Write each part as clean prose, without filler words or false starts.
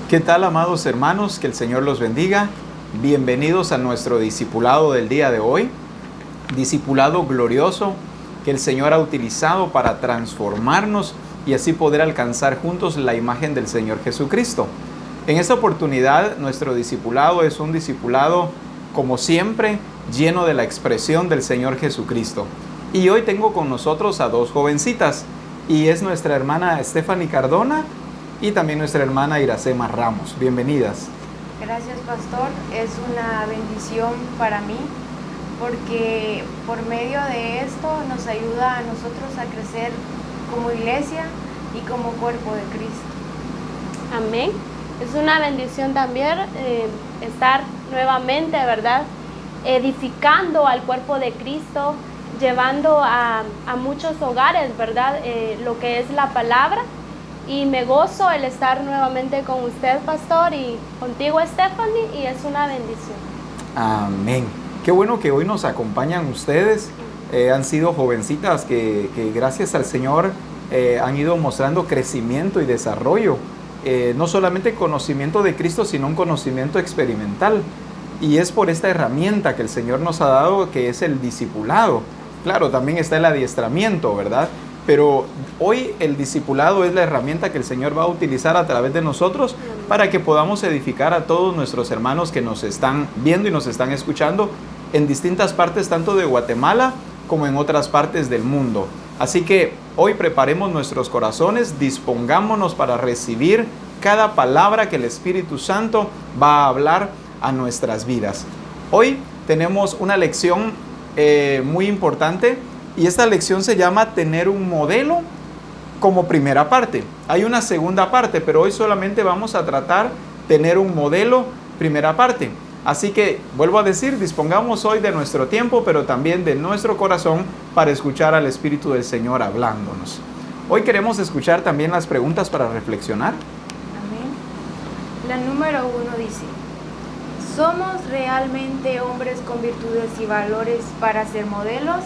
¿Qué tal, amados hermanos? Que el Señor los bendiga. Bienvenidos a nuestro discipulado del día de hoy. Discipulado glorioso que el Señor ha utilizado para transformarnos y así poder alcanzar juntos la imagen del Señor Jesucristo. En esta oportunidad, nuestro discipulado es un discipulado, como siempre, lleno de la expresión del Señor Jesucristo. Y hoy tengo con nosotros a dos jovencitas, y es nuestra hermana Stephanie Cardona y también nuestra hermana Iracema Ramos. Bienvenidas. Gracias, pastor. Es una bendición para mí porque por medio de esto nos ayuda a nosotros a crecer como iglesia y como cuerpo de Cristo. Amén. Es una bendición también estar nuevamente, ¿verdad?, edificando al cuerpo de Cristo, llevando a muchos hogares, ¿verdad?, lo que es la palabra. Y me gozo el estar nuevamente con usted, pastor, y contigo, Stephanie, y es una bendición. Amén. Qué bueno que hoy nos acompañan ustedes. Han sido jovencitas que gracias al Señor han ido mostrando crecimiento y desarrollo. No solamente conocimiento de Cristo, sino un conocimiento experimental. Y es por esta herramienta que el Señor nos ha dado, que es el discipulado. Claro, también está el adiestramiento, ¿verdad? Pero hoy el discipulado es la herramienta que el Señor va a utilizar a través de nosotros para que podamos edificar a todos nuestros hermanos que nos están viendo y nos están escuchando en distintas partes, tanto de Guatemala como en otras partes del mundo. Así que hoy preparemos nuestros corazones, dispongámonos para recibir cada palabra que el Espíritu Santo va a hablar a nuestras vidas. Hoy tenemos una lección muy importante. Y esta lección se llama Tener un modelo como primera parte. Hay una segunda parte, pero hoy solamente vamos a tratar tener un modelo primera parte. Así que, vuelvo a decir, dispongamos hoy de nuestro tiempo, pero también de nuestro corazón para escuchar al Espíritu del Señor hablándonos. Hoy queremos escuchar también las preguntas para reflexionar. Amén. La número 1 dice: ¿somos realmente hombres con virtudes y valores para ser modelos?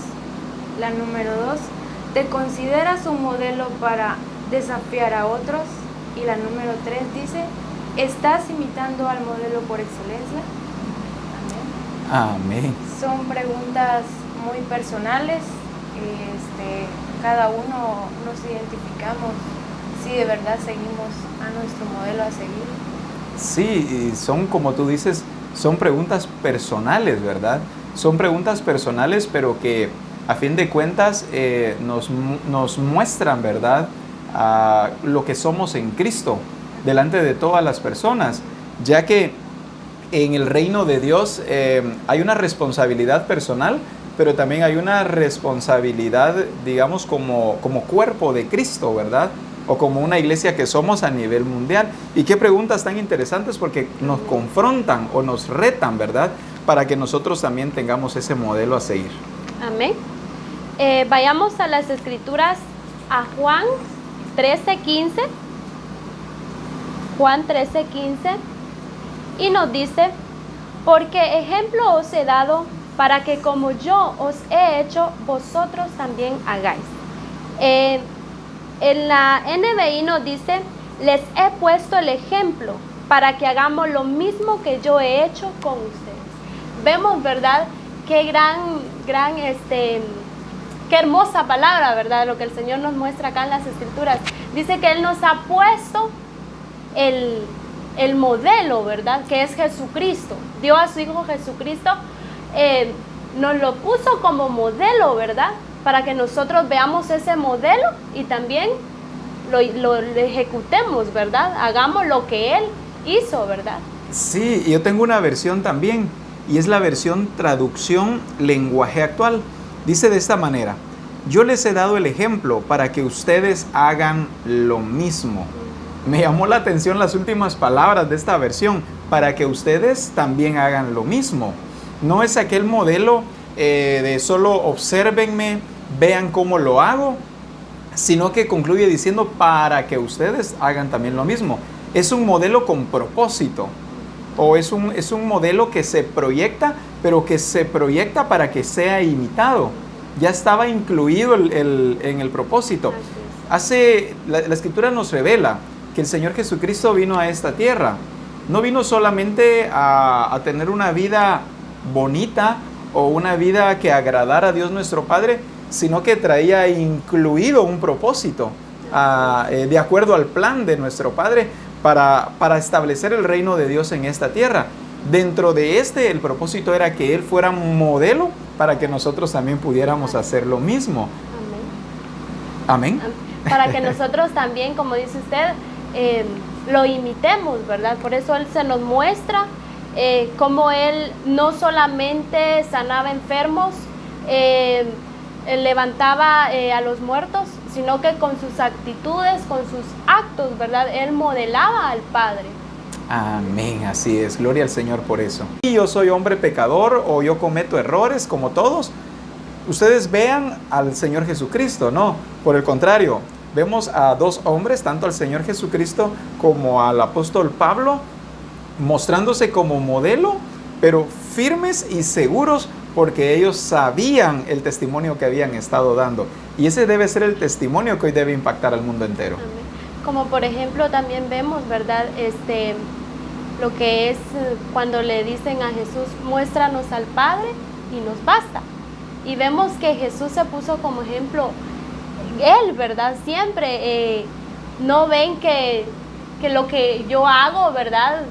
La número 2, ¿te consideras un modelo para desafiar a otros? Y la número 3 dice: ¿estás imitando al modelo por excelencia? Amén. Amén. Son preguntas muy personales. Cada uno nos identificamos si de verdad seguimos a nuestro modelo a seguir. Sí, y son, como tú dices, son preguntas personales, ¿verdad? Son preguntas personales, pero que a fin de cuentas nos muestran, ¿verdad?, lo que somos en Cristo delante de todas las personas, ya que en el reino de Dios hay una responsabilidad personal, pero también hay una responsabilidad, digamos, como cuerpo de Cristo, ¿verdad?, o como una iglesia que somos a nivel mundial. Y qué preguntas tan interesantes, porque nos confrontan o nos retan, ¿verdad?, para que nosotros también tengamos ese modelo a seguir. Amén. Vayamos a las escrituras, a Juan 13:15. Juan 13:15. Y nos dice: porque ejemplo os he dado para que como yo os he hecho, vosotros también hagáis. En la NBI nos dice: les he puesto el ejemplo para que hagamos lo mismo que yo he hecho con ustedes. Vemos, ¿verdad?, qué qué hermosa palabra, ¿verdad?, lo que el Señor nos muestra acá en las Escrituras. Dice que Él nos ha puesto el modelo, ¿verdad?, que es Jesucristo. Dio a su Hijo Jesucristo, nos lo puso como modelo, ¿verdad?, para que nosotros veamos ese modelo y también lo ejecutemos, ¿verdad?, hagamos lo que Él hizo, ¿verdad? Sí, yo tengo una versión también, y es la versión traducción lenguaje actual. Dice de esta manera: yo les he dado el ejemplo para que ustedes hagan lo mismo. Me llamó la atención las últimas palabras de esta versión: para que ustedes también hagan lo mismo. No es aquel modelo de solo obsérvenme, vean cómo lo hago, sino que concluye diciendo para que ustedes hagan también lo mismo. Es un modelo con propósito, o es un modelo que se proyecta, pero que se proyecta para que sea imitado. Ya estaba incluido en el propósito. La Escritura nos revela que el Señor Jesucristo vino a esta tierra. No vino solamente a tener una vida bonita o una vida que agradara a Dios nuestro Padre, sino que traía incluido un propósito de acuerdo al plan de nuestro Padre para establecer el reino de Dios en esta tierra. Dentro de el propósito era que Él fuera un modelo para que nosotros también pudiéramos hacer lo mismo. Amén. Para que nosotros también, como dice usted, lo imitemos, ¿verdad? Por eso Él se nos muestra cómo Él no solamente sanaba enfermos, levantaba a los muertos, sino que con sus actitudes, con sus actos, ¿verdad? Él modelaba al Padre. Amén, así es, gloria al Señor por eso. Y yo soy hombre pecador o yo cometo errores como todos. Ustedes vean al Señor Jesucristo, no, por el contrario, vemos a dos hombres, tanto al Señor Jesucristo como al apóstol Pablo, mostrándose como modelo, pero firmes y seguros porque ellos sabían el testimonio que habían estado dando. Y ese debe ser el testimonio que hoy debe impactar al mundo entero. Amén. Como por ejemplo también vemos, ¿verdad? Lo que es cuando le dicen a Jesús, muéstranos al Padre y nos basta. Y vemos que Jesús se puso como ejemplo, Él, ¿verdad? Siempre no ven que lo que yo hago, ¿verdad?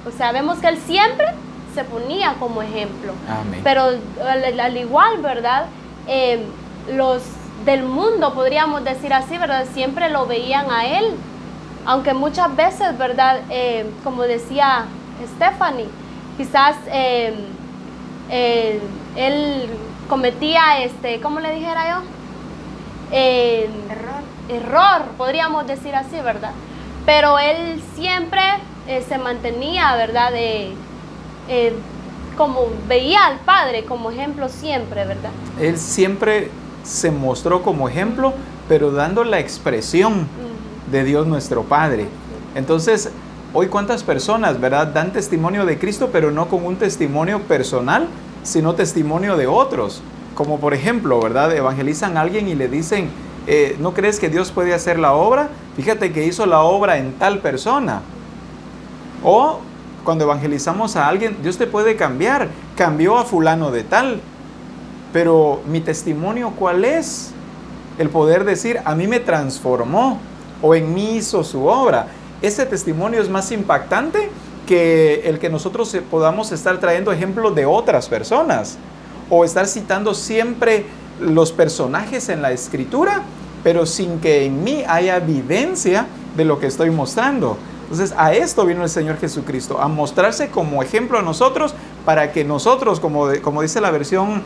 O sea, vemos que Él siempre se ponía como ejemplo. Amén. Pero al igual, ¿verdad? Los del mundo, podríamos decir así, ¿verdad? Siempre lo veían a Él. Aunque muchas veces, ¿verdad? Como decía Stephanie, quizás Él cometía, ¿cómo le dijera yo? Error, podríamos decir así, ¿verdad? Pero Él siempre se mantenía, ¿verdad? Como veía al Padre como ejemplo siempre, ¿verdad? Él siempre se mostró como ejemplo, pero dando la expresión de Dios nuestro Padre. Entonces, hoy cuántas personas, ¿verdad?, dan testimonio de Cristo, pero no con un testimonio personal, sino testimonio de otros. Como por ejemplo, ¿verdad?, evangelizan a alguien y le dicen, ¿no crees que Dios puede hacer la obra? Fíjate que hizo la obra en tal persona. O cuando evangelizamos a alguien, Dios te puede cambiar, cambió a fulano de tal. Pero mi testimonio, ¿cuál es? El poder decir, a mí me transformó o en mí hizo su obra. Ese testimonio es más impactante que el que nosotros podamos estar trayendo ejemplos de otras personas o estar citando siempre los personajes en la Escritura, pero sin que en mí haya evidencia de lo que estoy mostrando. Entonces, a esto vino el Señor Jesucristo, a mostrarse como ejemplo a nosotros, para que nosotros, como dice la versión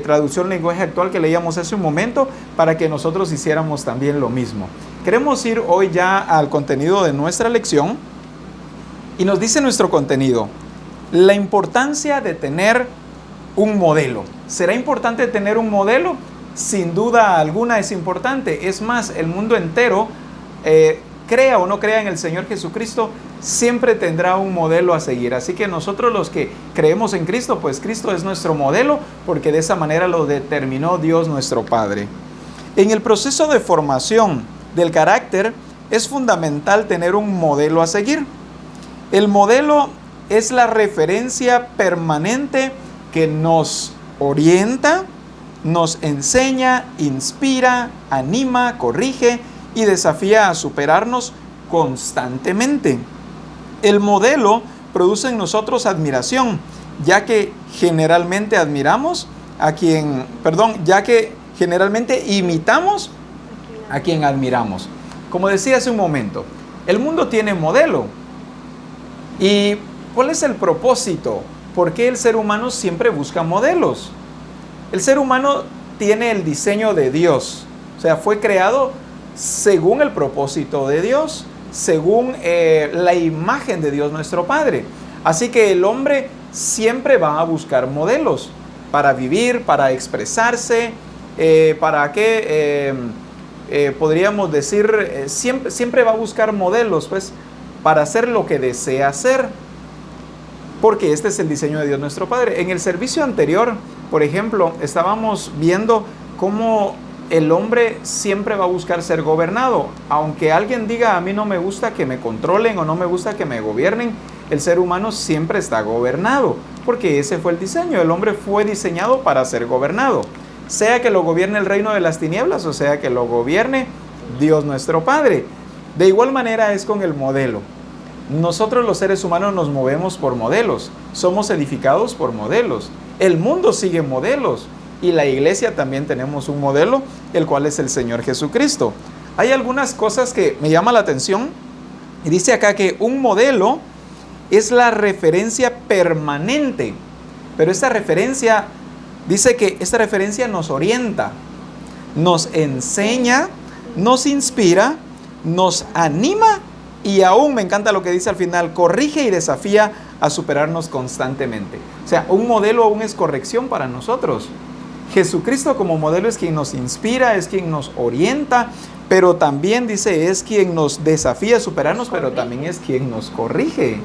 traducción lenguaje actual que leíamos hace un momento, para que nosotros hiciéramos también lo mismo. Queremos ir hoy ya al contenido de nuestra lección, y nos dice nuestro contenido, la importancia de tener un modelo. ¿Será importante tener un modelo? Sin duda alguna es importante. Es más, el mundo entero, crea o no crea en el Señor Jesucristo, siempre tendrá un modelo a seguir. Así que nosotros los que creemos en Cristo, pues Cristo es nuestro modelo, porque de esa manera lo determinó Dios nuestro Padre. En el proceso de formación del carácter es fundamental tener un modelo a seguir. El modelo es la referencia permanente que nos orienta, nos enseña, inspira, anima, corrige y desafía a superarnos constantemente. El modelo produce en nosotros admiración, ya que generalmente imitamos a quien admiramos. Como decía hace un momento, el mundo tiene modelo. ¿Y cuál es el propósito? ¿Por qué el ser humano siempre busca modelos? El ser humano tiene el diseño de Dios, o sea, fue creado según el propósito de Dios, según la imagen de Dios nuestro Padre. Así que el hombre siempre va a buscar modelos para vivir, para expresarse, para que podríamos decir, siempre va a buscar modelos, pues, para hacer lo que desea hacer, porque este es el diseño de Dios nuestro Padre. En el servicio anterior, por ejemplo, estábamos viendo cómo el hombre siempre va a buscar ser gobernado. Aunque alguien diga, a mí no me gusta que me controlen o no me gusta que me gobiernen, el ser humano siempre está gobernado, porque ese fue el diseño. El hombre fue diseñado para ser gobernado. Sea que lo gobierne el reino de las tinieblas o sea que lo gobierne Dios nuestro Padre. De igual manera es con el modelo. Nosotros los seres humanos nos movemos por modelos, somos edificados por modelos. El mundo sigue modelos y la iglesia también tenemos un modelo, el cual es el Señor Jesucristo. Hay algunas cosas que me llaman la atención y dice acá que un modelo es la referencia permanente, pero esta referencia, dice que esta referencia nos orienta, nos enseña, nos inspira, nos anima y aún me encanta lo que dice al final, corrige y desafía a superarnos constantemente. O sea, un modelo aún es corrección para nosotros. Jesucristo como modelo es quien nos inspira, es quien nos orienta, pero también dice es quien nos desafía a superarnos, pero también es quien nos corrige.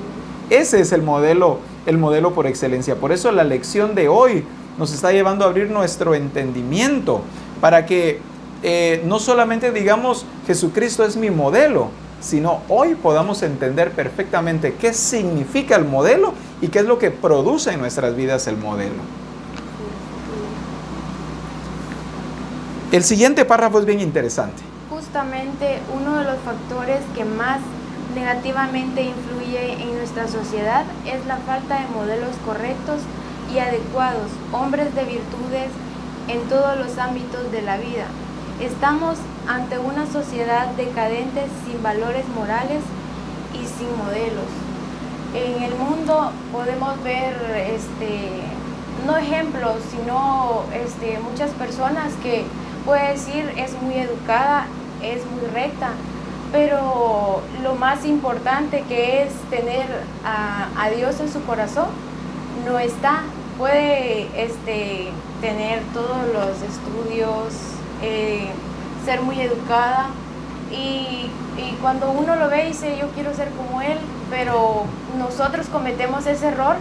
Ese es el modelo por excelencia. Por eso la lección de hoy nos está llevando a abrir nuestro entendimiento para que no solamente digamos Jesucristo es mi modelo, sino hoy podamos entender perfectamente qué significa el modelo y qué es lo que produce en nuestras vidas el modelo. El siguiente párrafo es bien interesante. Justamente uno de los factores que más negativamente influye en nuestra sociedad es la falta de modelos correctos y adecuados, hombres de virtudes en todos los ámbitos de la vida. Estamos ante una sociedad decadente sin valores morales y sin modelos. En el mundo podemos ver no ejemplos, sino muchas personas que puede decir es muy educada, es muy recta, pero lo más importante que es tener a Dios en su corazón no está. Puede tener todos los estudios, ser muy educada y cuando uno lo ve dice yo quiero ser como él, pero nosotros cometemos ese error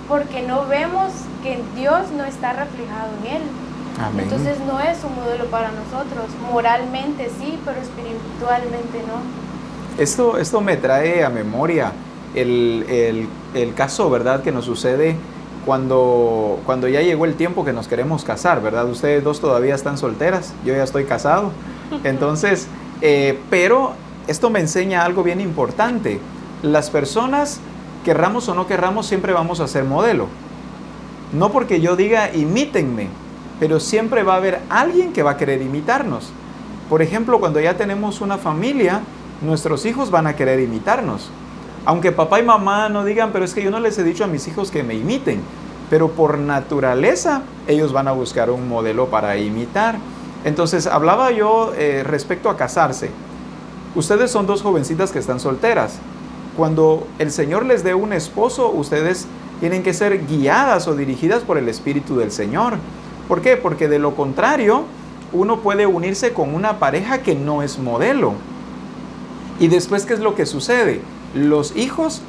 porque no vemos que Dios no está reflejado en él. Amén. Entonces no es un modelo para nosotros, moralmente sí, pero espiritualmente no. Esto me trae a memoria el caso, ¿verdad?, que nos sucede cuando ya llegó el tiempo que nos queremos casar, ¿verdad? Ustedes dos todavía están solteras, yo ya estoy casado. Entonces, pero esto me enseña algo bien importante. Las personas, querramos o no querramos, siempre vamos a ser modelo. No porque yo diga imítenme, pero siempre va a haber alguien que va a querer imitarnos. Por ejemplo, cuando ya tenemos una familia, nuestros hijos van a querer imitarnos. Aunque papá y mamá no digan, pero es que yo no les he dicho a mis hijos que me imiten. Pero por naturaleza, ellos van a buscar un modelo para imitar. Entonces, hablaba yo respecto a casarse. Ustedes son dos jovencitas que están solteras. Cuando el Señor les dé un esposo, ustedes tienen que ser guiadas o dirigidas por el Espíritu del Señor. ¿Por qué? Porque de lo contrario, uno puede unirse con una pareja que no es modelo. Y después, ¿qué es lo que sucede? Los hijos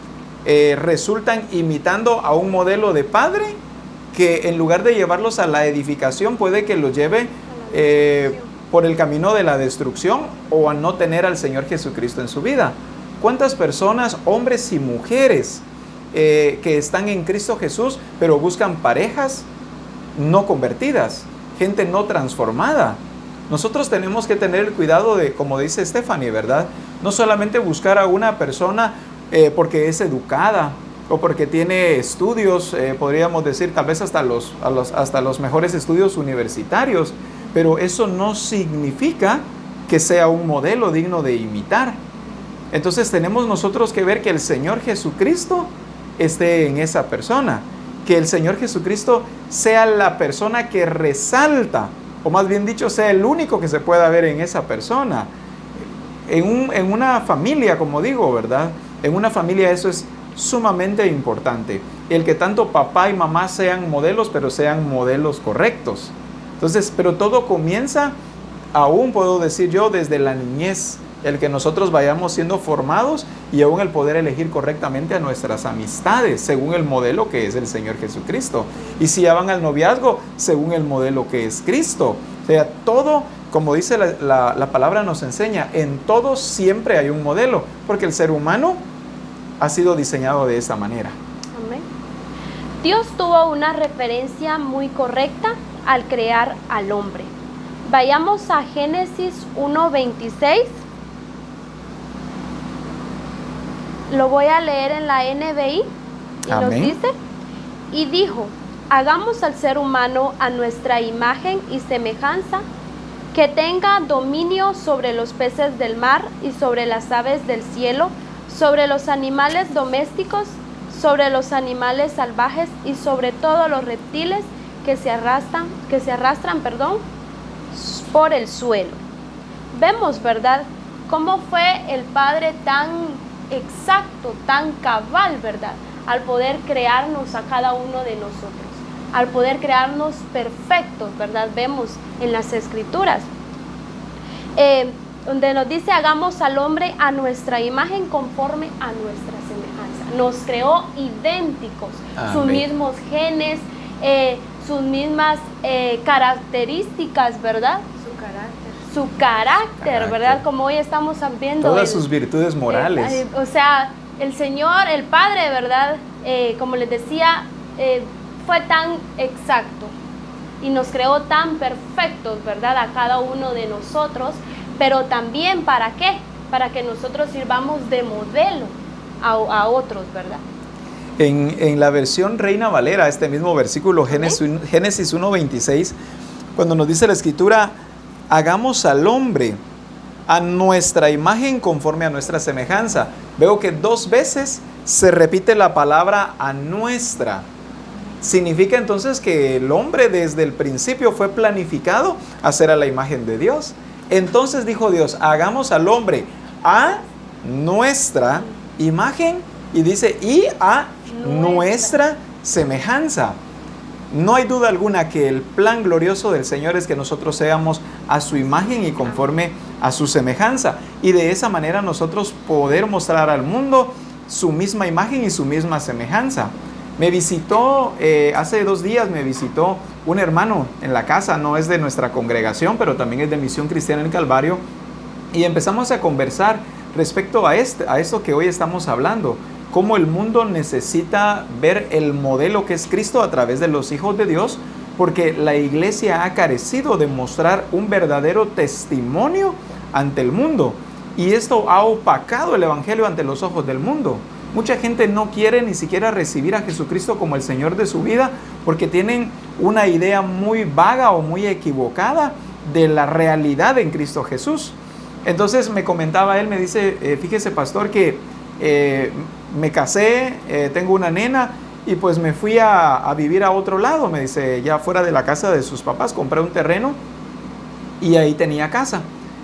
resultan imitando a un modelo de padre que en lugar de llevarlos a la edificación puede que los lleve por el camino de la destrucción o a no tener al Señor Jesucristo en su vida. ¿Cuántas personas, hombres y mujeres que están en Cristo Jesús pero buscan parejas no convertidas, gente no transformada? Nosotros tenemos que tener el cuidado de, como dice Stephanie, ¿verdad? No solamente buscar a una persona porque es educada o porque tiene estudios, podríamos decir tal vez hasta los mejores estudios universitarios, pero eso no significa que sea un modelo digno de imitar. Entonces tenemos nosotros que ver que el Señor Jesucristo esté en esa persona, que el Señor Jesucristo sea la persona que resalta, o más bien dicho, sea el único que se pueda ver en esa persona. En una familia, como digo, ¿verdad? En una familia eso es sumamente importante. El que tanto papá y mamá sean modelos, pero sean modelos correctos. Entonces, pero todo comienza, aún puedo decir yo, desde la niñez. El que nosotros vayamos siendo formados y aún el poder elegir correctamente a nuestras amistades según el modelo que es el Señor Jesucristo. Y si ya van al noviazgo, según el modelo que es Cristo. O sea, todo como dice la palabra nos enseña, en todo siempre hay un modelo, porque el ser humano ha sido diseñado de esta manera. Amén. Dios tuvo una referencia muy correcta al crear al hombre. Vayamos a Génesis 1:26. Lo voy a leer en la NBI y nos Amén. dice, y dijo, hagamos al ser humano a nuestra imagen y semejanza, que tenga dominio sobre los peces del mar y sobre las aves del cielo, sobre los animales domésticos, sobre los animales salvajes y sobre todos los reptiles que se arrastran, por el suelo. Vemos, ¿verdad?, cómo fue el Padre tan exacto, tan cabal, ¿verdad?, al poder crearnos a cada uno de nosotros, al poder crearnos perfectos, ¿verdad? Vemos en las Escrituras, donde nos dice, hagamos al hombre a nuestra imagen conforme a nuestra semejanza. Nos creó idénticos, sus Amén. mismos genes, sus mismas características, ¿verdad? Su carácter, ¿verdad? Como hoy estamos viendo. Todas sus virtudes morales. O sea, el Señor, el Padre, ¿verdad? Como les decía, fue tan exacto y nos creó tan perfectos, ¿verdad? A cada uno de nosotros, pero también ¿para qué? Para que nosotros sirvamos de modelo a otros, ¿verdad? En la versión Reina Valera, este mismo versículo, Génesis 1:26, cuando nos dice la Escritura, hagamos al hombre a nuestra imagen conforme a nuestra semejanza. Veo que 2 veces se repite la palabra a nuestra. Significa entonces que el hombre desde el principio fue planificado a ser a la imagen de Dios. Entonces dijo Dios, hagamos al hombre a nuestra imagen, y dice, y a nuestra semejanza. No hay duda alguna que el plan glorioso del Señor es que nosotros seamos a su imagen y conforme a su semejanza. Y de esa manera nosotros poder mostrar al mundo su misma imagen y su misma semejanza. Me visitó, hace 2 días me visitó un hermano en la casa, no es de nuestra congregación, pero también es de Misión Cristiana en Calvario. Y empezamos a conversar respecto a esto que hoy estamos hablando. Cómo el mundo necesita ver el modelo que es Cristo a través de los hijos de Dios, porque la iglesia ha carecido de mostrar un verdadero testimonio ante el mundo, y esto ha opacado el evangelio ante los ojos del mundo. Mucha gente no quiere ni siquiera recibir a Jesucristo como el Señor de su vida, porque tienen una idea muy vaga o muy equivocada de la realidad en Cristo Jesús. Entonces me comentaba él, me dice, fíjese pastor que me casé, tengo una nena y pues me fui a vivir a otro lado, me dice, ya fuera de la casa de sus papás, compré un terreno y ahí tenía casa.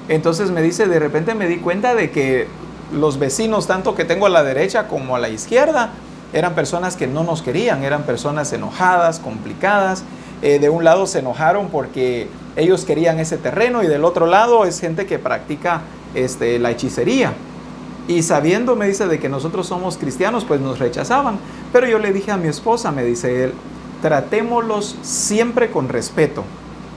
Entonces me dice, de repente me di cuenta de que los vecinos, tanto que tengo a la derecha como a la izquierda, eran personas que no nos querían, eran personas enojadas, complicadas. De un lado se enojaron porque ellos querían ese terreno y del otro lado es gente que practica la hechicería. Y sabiendo, me dice, de que nosotros somos cristianos, pues nos rechazaban. Pero yo le dije a mi esposa, me dice él, tratémoslos siempre con respeto.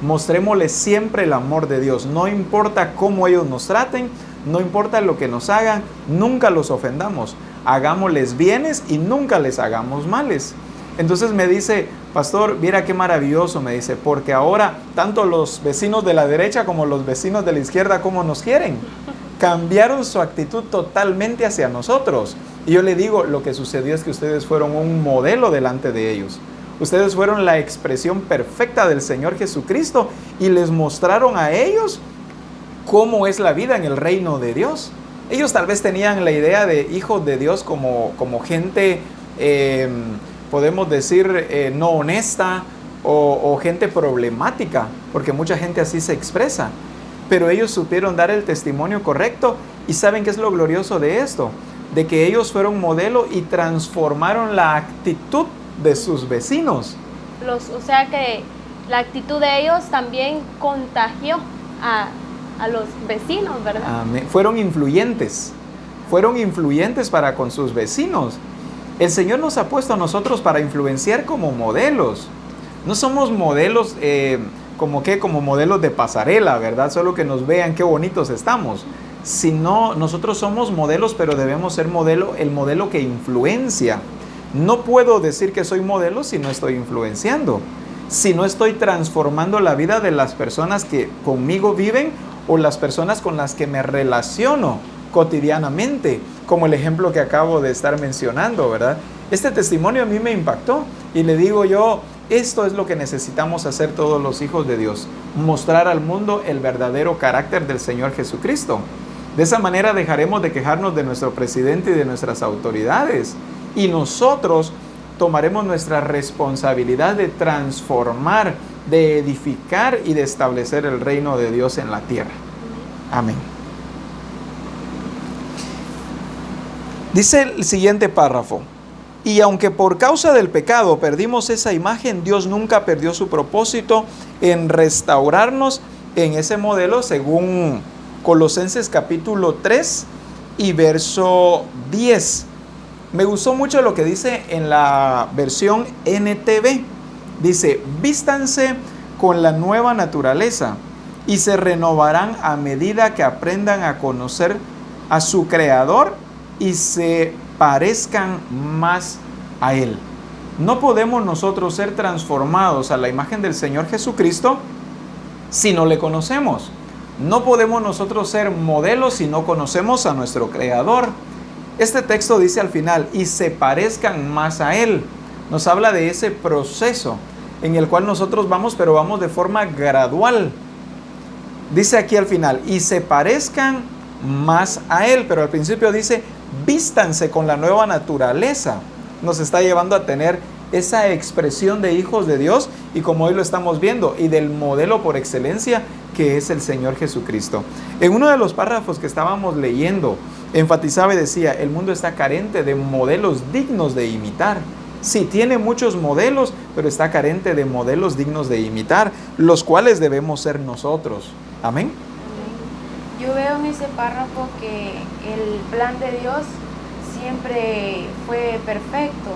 Mostrémosles siempre el amor de Dios. No importa cómo ellos nos traten, no importa lo que nos hagan, nunca los ofendamos. Hagámosles bienes y nunca les hagamos males. Entonces me dice, pastor, viera qué maravilloso, me dice, porque ahora tanto los vecinos de la derecha como los vecinos de la izquierda, ¿cómo nos quieren? Cambiaron su actitud totalmente hacia nosotros. Y yo le digo, lo que sucedió es que ustedes fueron un modelo delante de ellos. Ustedes fueron la expresión perfecta del Señor Jesucristo y les mostraron a ellos cómo es la vida en el reino de Dios. Ellos tal vez tenían la idea de hijos de Dios como gente, podemos decir, no honesta o gente problemática, porque mucha gente así se expresa. Pero ellos supieron dar el testimonio correcto y ¿saben qué es lo glorioso de esto? De que ellos fueron modelo y transformaron la actitud de sus vecinos. O sea que la actitud de ellos también contagió a los vecinos, ¿verdad? Amén. Fueron influyentes para con sus vecinos. El Señor nos ha puesto a nosotros para influenciar como modelos. No somos modelos como modelos de pasarela, ¿verdad? Solo que nos vean qué bonitos estamos. Sino nosotros somos modelos, pero debemos ser el modelo que influencia. No puedo decir que soy modelo si no estoy influenciando, si no estoy transformando la vida de las personas que conmigo viven o las personas con las que me relaciono cotidianamente, como el ejemplo que acabo de estar mencionando, ¿verdad? Este testimonio a mí me impactó y le digo yo, esto es lo que necesitamos hacer todos los hijos de Dios, mostrar al mundo el verdadero carácter del Señor Jesucristo. De esa manera dejaremos de quejarnos de nuestro presidente y de nuestras autoridades y nosotros tomaremos nuestra responsabilidad de transformar, de edificar y de establecer el reino de Dios en la tierra. Amén. Dice el siguiente párrafo: y aunque por causa del pecado perdimos esa imagen, Dios nunca perdió su propósito en restaurarnos en ese modelo, según Colosenses capítulo 3 y verso 10. Me gustó mucho lo que dice en la versión NTV. Dice, vístanse con la nueva naturaleza y se renovarán a medida que aprendan a conocer a su Creador y se parezcan más a Él. No podemos nosotros ser transformados a la imagen del Señor Jesucristo si no le conocemos. No podemos nosotros ser modelos si no conocemos a nuestro Creador. Este texto dice al final, y se parezcan más a Él. Nos habla de ese proceso en el cual nosotros vamos, pero vamos de forma gradual. Dice aquí al final, y se parezcan más a Él, pero al principio dice, vístanse con la nueva naturaleza. Nos está llevando a tener esa expresión de hijos de Dios y como hoy lo estamos viendo, y del modelo por excelencia que es el Señor Jesucristo. En uno de los párrafos que estábamos leyendo, enfatizaba y decía, el mundo está carente de modelos dignos de imitar. Sí, tiene muchos modelos, pero está carente de modelos dignos de imitar, los cuales debemos ser nosotros. Amén. Yo veo en ese párrafo que el plan de Dios siempre fue perfecto.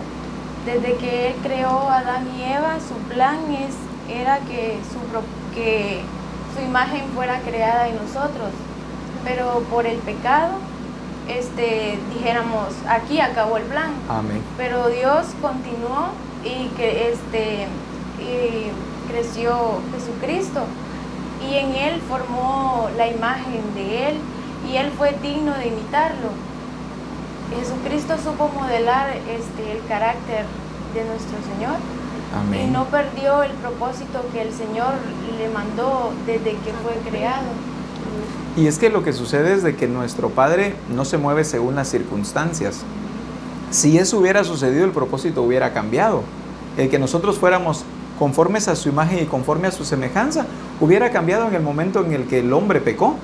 Desde que Él creó a Adán y Eva, su plan era que su imagen fuera creada en nosotros. Pero por el pecado, dijéramos, aquí acabó el plan. Amén. Pero Dios continuó y creció Jesucristo. Y en Él formó la imagen de Él y Él fue digno de imitarlo. Jesucristo supo modelar el carácter de nuestro Señor. Amén. Y no perdió el propósito que el Señor le mandó desde que fue creado. Y es que lo que sucede es de que nuestro Padre no se mueve según las circunstancias. Si eso hubiera sucedido, el propósito hubiera cambiado. El que nosotros fuéramos conformes a su imagen y conforme a su semejanza, hubiera cambiado en el momento en el que el hombre pecó,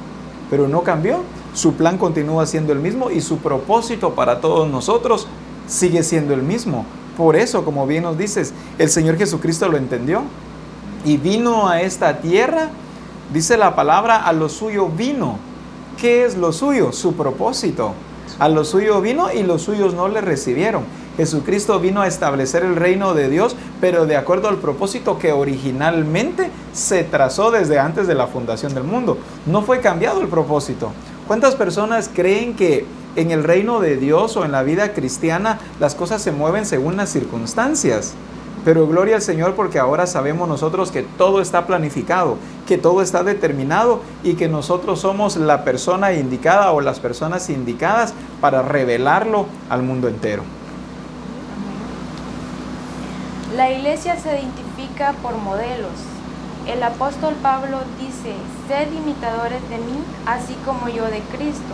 pero no cambió. Su plan continúa siendo el mismo y su propósito para todos nosotros sigue siendo el mismo. Por eso, como bien nos dices, el Señor Jesucristo lo entendió y vino a esta tierra. Dice la palabra, a lo suyo vino. ¿Qué es lo suyo? Su propósito. A lo suyo vino y los suyos no le recibieron. Jesucristo vino a establecer el reino de Dios, pero de acuerdo al propósito que originalmente se trazó desde antes de la fundación del mundo. No fue cambiado el propósito. ¿Cuántas personas creen que en el reino de Dios o en la vida cristiana las cosas se mueven según las circunstancias? Pero gloria al Señor, porque ahora sabemos nosotros que todo está planificado, que todo está determinado y que nosotros somos la persona indicada o las personas indicadas para revelarlo al mundo entero. La iglesia se identifica por modelos. El apóstol Pablo dice, sed imitadores de mí, así como yo de Cristo.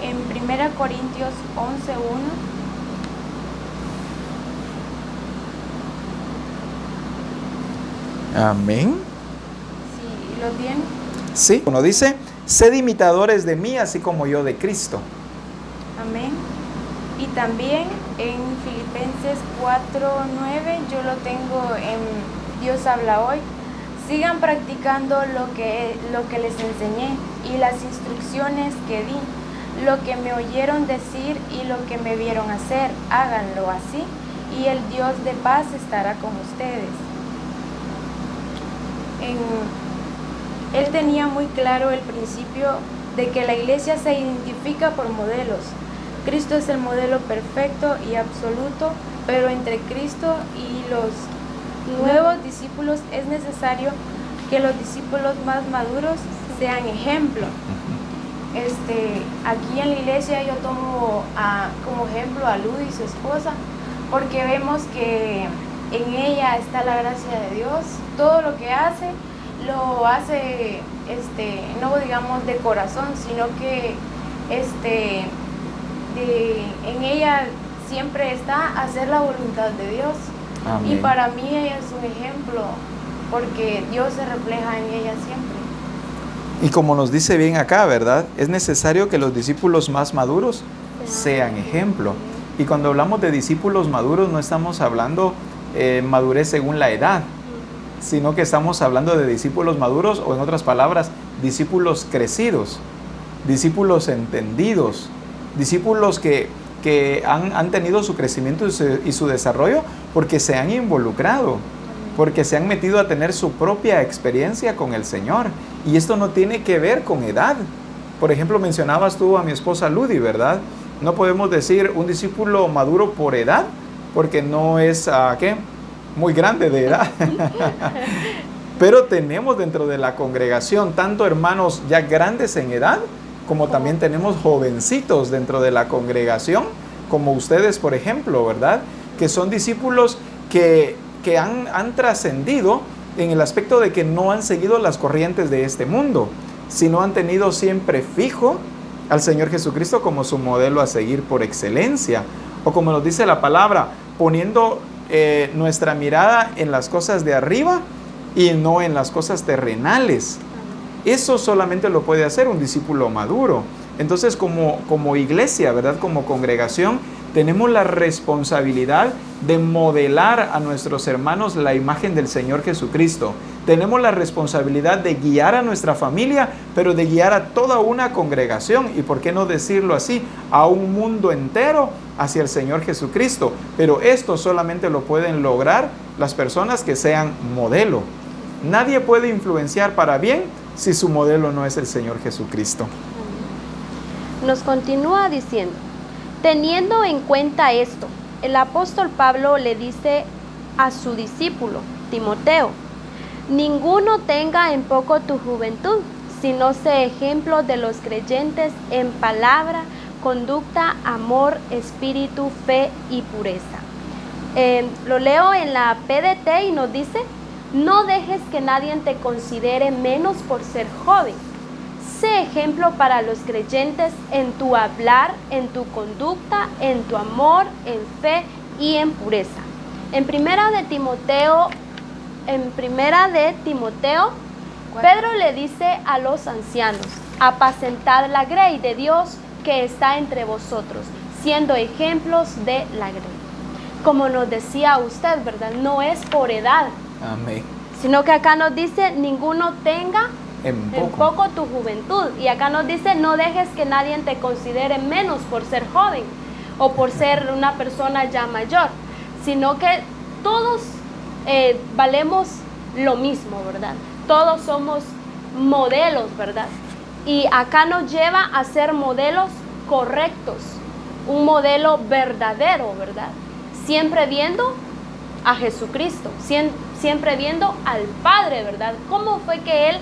En 1 Corintios 11:1. Amén. Sí, ¿lo tienen? Sí, uno dice, sed imitadores de mí, así como yo de Cristo. Amén. Y también en Filipenses 4:9, yo lo tengo en Dios habla hoy. Sigan practicando lo que les enseñé y las instrucciones que di, lo que me oyeron decir y lo que me vieron hacer, háganlo así, y el Dios de paz estará con ustedes. él tenía muy claro el principio de que la iglesia se identifica por modelos. Cristo es el modelo perfecto y absoluto, pero entre Cristo y los nuevos discípulos es necesario que los discípulos más maduros sean ejemplo. Aquí en la iglesia yo tomo como ejemplo a Ludi y su esposa, porque vemos que en ella está la gracia de Dios. Todo lo que hace, lo hace, no digamos de corazón, sino que en ella siempre está hacer la voluntad de Dios. Amén. Y para mí ella es un ejemplo, porque Dios se refleja en ella siempre. Y como nos dice bien acá, ¿verdad? Es necesario que los discípulos más maduros sean ejemplo. Y cuando hablamos de discípulos maduros no estamos hablando madurez según la edad, sino que estamos hablando de discípulos maduros, o en otras palabras, discípulos crecidos, discípulos entendidos, discípulos que han tenido su crecimiento y su desarrollo porque se han involucrado, porque se han metido a tener su propia experiencia con el Señor. Y esto no tiene que ver con edad. Por ejemplo, mencionabas tú a mi esposa Ludi, ¿verdad? No podemos decir un discípulo maduro por edad, porque no es, muy grande de edad. Pero tenemos dentro de la congregación tanto hermanos ya grandes en edad, como también tenemos jovencitos dentro de la congregación, como ustedes, por ejemplo, ¿verdad? Que son discípulos que han trascendido en el aspecto de que no han seguido las corrientes de este mundo, sino han tenido siempre fijo al Señor Jesucristo como su modelo a seguir por excelencia, o como nos dice la palabra, poniendo nuestra mirada en las cosas de arriba y no en las cosas terrenales. Eso solamente lo puede hacer un discípulo maduro. Entonces, como iglesia, ¿verdad? Como congregación, tenemos la responsabilidad de modelar a nuestros hermanos la imagen del Señor Jesucristo. Tenemos la responsabilidad de guiar a nuestra familia, pero de guiar a toda una congregación, y por qué no decirlo así, a un mundo entero hacia el Señor Jesucristo. Pero esto solamente lo pueden lograr las personas que sean modelo. Nadie puede influenciar para bien si su modelo no es el Señor Jesucristo. Nos continúa diciendo: teniendo en cuenta esto, el apóstol Pablo le dice a su discípulo Timoteo: ninguno tenga en poco tu juventud, sino sé ejemplo de los creyentes en palabra, conducta, amor, espíritu, fe y pureza. Lo leo en la PDT y nos dice: no dejes que nadie te considere menos por ser joven. Sé ejemplo para los creyentes en tu hablar, en tu conducta, en tu amor, en fe y en pureza. En primera de Timoteo, Pedro le dice a los ancianos: apacentad la grey de Dios que está entre vosotros, siendo ejemplos de la grey. Como nos decía usted, ¿verdad? No es por edad. Amén. Sino que acá nos dice: ninguno tenga en poco tu juventud. Y acá nos dice: no dejes que nadie te considere menos por ser joven o por ser una persona ya mayor, sino que todos valemos lo mismo, ¿verdad? Todos somos modelos, ¿verdad? Y acá nos lleva a ser modelos correctos, un modelo verdadero, ¿verdad? Siempre viendo a Jesucristo, siempre viendo al Padre, ¿verdad? ¿Cómo fue que Él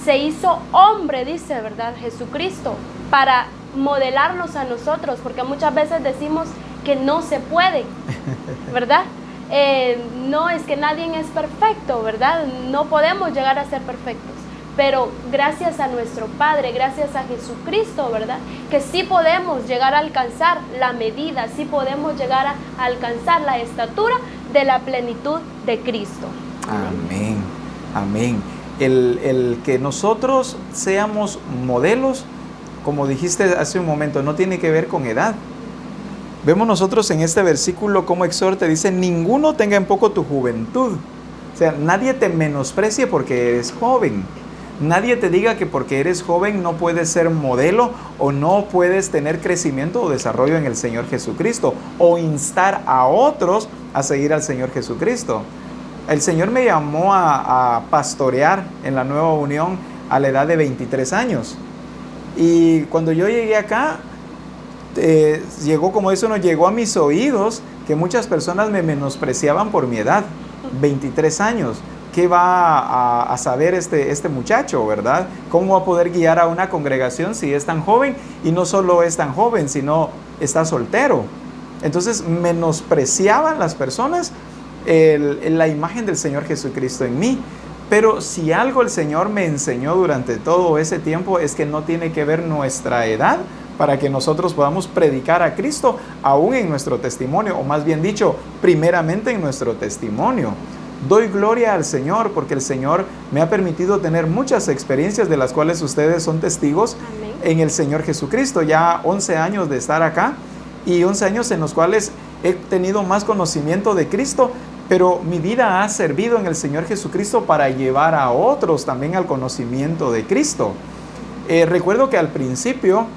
se hizo hombre, dice, ¿verdad? Jesucristo, para modelarnos a nosotros, porque muchas veces decimos que no se puede, ¿verdad? No, es que nadie es perfecto, ¿verdad? No podemos llegar a ser perfectos, pero gracias a nuestro Padre, gracias a Jesucristo, ¿verdad? Que sí podemos llegar a alcanzar la medida, sí podemos llegar a alcanzar la estatura de la plenitud de Cristo. Amén, amén. El que nosotros seamos modelos, como dijiste hace un momento, no tiene que ver con edad. Vemos nosotros en este versículo cómo exhorta, dice: ninguno tenga en poco tu juventud. O sea, nadie te menosprecie porque eres joven. Nadie te diga que porque eres joven no puedes ser modelo o no puedes tener crecimiento o desarrollo en el Señor Jesucristo o instar a otros a seguir al Señor Jesucristo. El Señor me llamó a pastorear en la Nueva Unión a la edad de 23 años. Y cuando yo llegué acá, llegó, como dice uno, llegó a mis oídos que muchas personas me menospreciaban por mi edad, 23 años. ¿Qué va a saber este muchacho, verdad? ¿Cómo va a poder guiar a una congregación si es tan joven? Y no solo es tan joven, sino está soltero. Entonces menospreciaban las personas la imagen del Señor Jesucristo en mí. Pero si algo el Señor me enseñó durante todo ese tiempo es que no tiene que ver nuestra edad para que nosotros podamos predicar a Cristo aún en nuestro testimonio, o más bien dicho, primeramente en nuestro testimonio. Doy gloria al Señor porque el Señor me ha permitido tener muchas experiencias de las cuales ustedes son testigos. Amén. En el Señor Jesucristo. Ya 11 años de estar acá y 11 años en los cuales he tenido más conocimiento de Cristo, pero mi vida ha servido en el Señor Jesucristo para llevar a otros también al conocimiento de Cristo. Recuerdo que al principio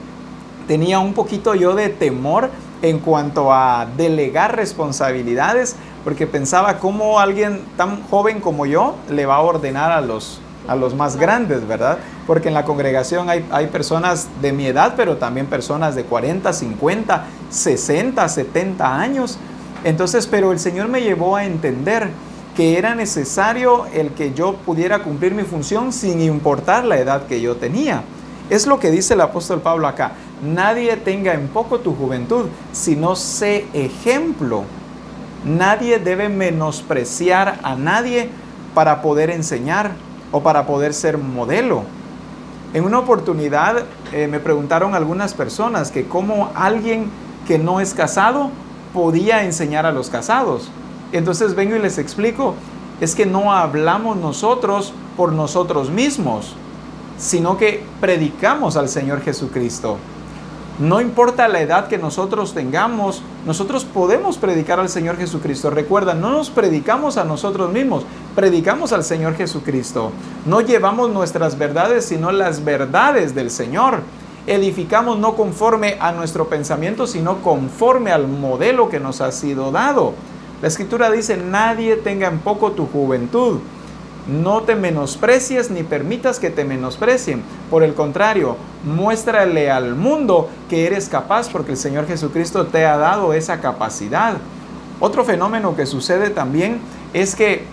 tenía un poquito yo de temor en cuanto a delegar responsabilidades, porque pensaba cómo alguien tan joven como yo le va a ordenar a los más grandes, ¿verdad? Porque en la congregación hay personas de mi edad, pero también personas de 40, 50, 60, 70 años. Entonces, pero el Señor me llevó a entender que era necesario el que yo pudiera cumplir mi función sin importar la edad que yo tenía. Es lo que dice el apóstol Pablo acá: nadie tenga en poco tu juventud, sino sé ejemplo. Nadie debe menospreciar a nadie para poder enseñar o para poder ser modelo. En una oportunidad me preguntaron algunas personas que cómo alguien que no es casado podía enseñar a los casados. Entonces vengo y les explico, es que no hablamos nosotros por nosotros mismos, sino que predicamos al Señor Jesucristo. No importa la edad que nosotros tengamos, nosotros podemos predicar al Señor Jesucristo. Recuerda, no nos predicamos a nosotros mismos, predicamos al Señor Jesucristo. No llevamos nuestras verdades, sino las verdades del Señor. Edificamos no conforme a nuestro pensamiento, sino conforme al modelo que nos ha sido dado. La Escritura dice: nadie tenga en poco tu juventud. No te menosprecies ni permitas que te menosprecien. Por el contrario, muéstrale al mundo que eres capaz, porque el Señor Jesucristo te ha dado esa capacidad. Otro fenómeno que sucede también es que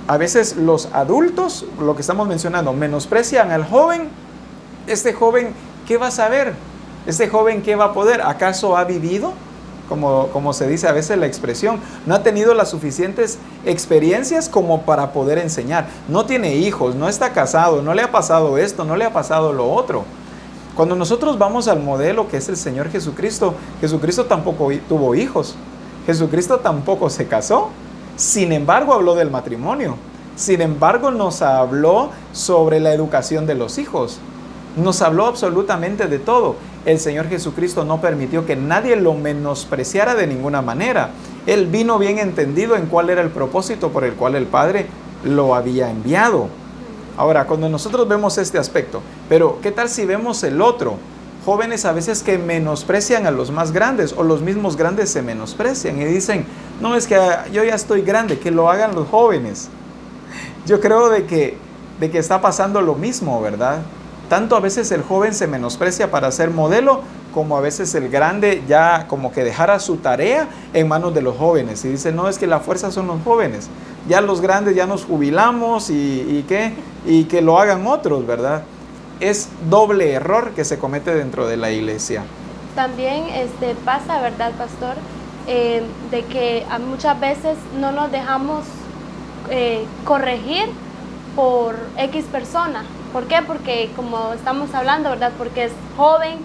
a veces los adultos, lo que estamos mencionando, menosprecian al joven. Este joven, ¿qué va a saber? Este joven, ¿qué va a poder? ¿Acaso ha vivido? Como se dice a veces la expresión, no ha tenido las suficientes experiencias como para poder enseñar. No tiene hijos, no está casado, no le ha pasado esto, no le ha pasado lo otro. Cuando nosotros vamos al modelo que es el Señor Jesucristo, Jesucristo tampoco tuvo hijos, Jesucristo tampoco se casó, sin embargo habló del matrimonio, sin embargo nos habló sobre la educación de los hijos, nos habló absolutamente de todo. El Señor Jesucristo no permitió que nadie lo menospreciara de ninguna manera. Él vino bien entendido en cuál era el propósito por el cual el Padre lo había enviado. Ahora, cuando nosotros vemos este aspecto, pero ¿qué tal si vemos el otro? Jóvenes a veces que menosprecian a los más grandes, o los mismos grandes se menosprecian y dicen: no, es que yo ya estoy grande, que lo hagan los jóvenes. Yo creo de que está pasando lo mismo, ¿verdad? Tanto a veces el joven se menosprecia para ser modelo, como a veces el grande ya como que dejara su tarea en manos de los jóvenes. Y dice: no, es que la fuerza son los jóvenes. Ya los grandes ya nos jubilamos y que lo hagan otros, ¿verdad? Es doble error que se comete dentro de la iglesia. También pasa, ¿verdad, pastor? De que muchas veces no nos dejamos corregir por X persona. ¿Por qué? Porque como estamos hablando, ¿verdad? Porque es joven.